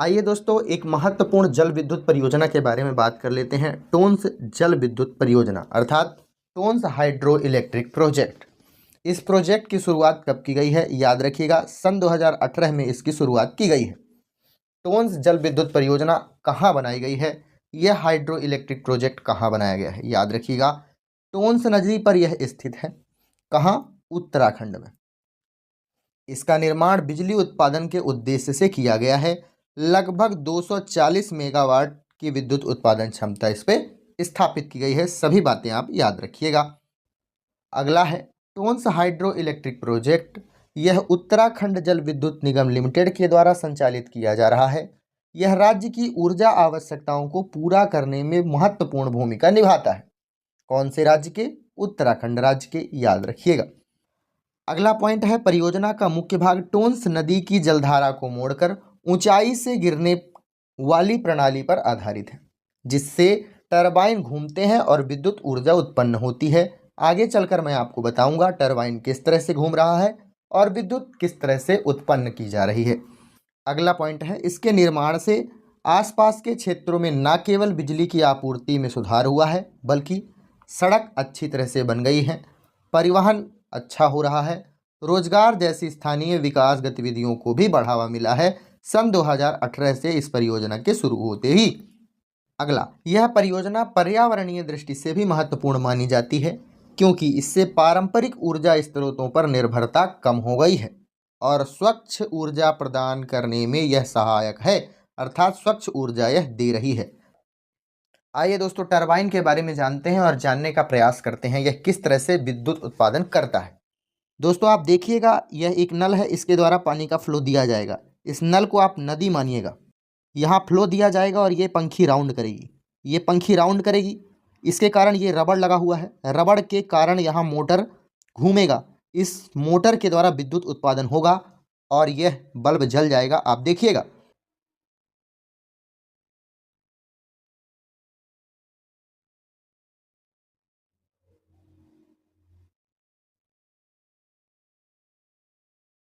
आइए दोस्तों एक महत्वपूर्ण जल विद्युत परियोजना के बारे में बात कर लेते हैं। टोन्स जल विद्युत परियोजना अर्थात टोन्स हाइड्रो इलेक्ट्रिक प्रोजेक्ट। इस प्रोजेक्ट की शुरुआत कब की गई है? याद रखिएगा, सन 2018 में इसकी शुरुआत की गई है। टोन्स जल विद्युत परियोजना कहाँ बनाई गई है? यह हाइड्रो इलेक्ट्रिक प्रोजेक्ट कहाँ बनाया गया है? याद रखिएगा, टोन्स नदी पर यह स्थित है। कहाँ? उत्तराखंड में। इसका निर्माण बिजली उत्पादन के उद्देश्य से किया गया है। लगभग 240 मेगावाट की विद्युत उत्पादन क्षमता इस पे स्थापित की गई है। सभी बातें आप याद रखिएगा। अगला है टोन्स हाइड्रो इलेक्ट्रिक प्रोजेक्ट। यह उत्तराखंड जल विद्युत निगम लिमिटेड के द्वारा संचालित किया जा रहा है। यह राज्य की ऊर्जा आवश्यकताओं को पूरा करने में महत्वपूर्ण भूमिका निभाता है। कौन से राज्य के? उत्तराखंड राज्य के, याद रखिएगा। अगला पॉइंट है परियोजना का मुख्य भाग टोन्स नदी की जलधारा को मोड़कर ऊंचाई से गिरने वाली प्रणाली पर आधारित है, जिससे टरबाइन घूमते हैं और विद्युत ऊर्जा उत्पन्न होती है। आगे चलकर मैं आपको बताऊंगा टरबाइन किस तरह से घूम रहा है और विद्युत किस तरह से उत्पन्न की जा रही है। अगला पॉइंट है इसके निर्माण से आसपास के क्षेत्रों में न केवल बिजली की आपूर्ति में सुधार हुआ है, बल्कि सड़क अच्छी तरह से बन गई है, परिवहन अच्छा हो रहा है, रोजगार जैसी स्थानीय विकास गतिविधियों को भी बढ़ावा मिला है सन 2018 से इस परियोजना के शुरू होते ही। अगला, यह परियोजना पर्यावरणीय दृष्टि से भी महत्वपूर्ण मानी जाती है, क्योंकि इससे पारंपरिक ऊर्जा स्रोतों पर निर्भरता कम हो गई है और स्वच्छ ऊर्जा प्रदान करने में यह सहायक है, अर्थात स्वच्छ ऊर्जा यह दे रही है। आइए दोस्तों टरबाइन के बारे में जानते हैं और जानने का प्रयास करते हैं यह किस तरह से विद्युत उत्पादन करता है। दोस्तों आप देखिएगा, यह एक नल है, इसके द्वारा पानी का फ्लो दिया जाएगा। इस नल को आप नदी मानिएगा। यहाँ फ्लो दिया जाएगा और ये पंखी राउंड करेगी, ये पंखी राउंड करेगी। इसके कारण ये रबड़ लगा हुआ है, रबड़ के कारण यहाँ मोटर घूमेगा। इस मोटर के द्वारा विद्युत उत्पादन होगा और यह बल्ब जल जाएगा। आप देखिएगा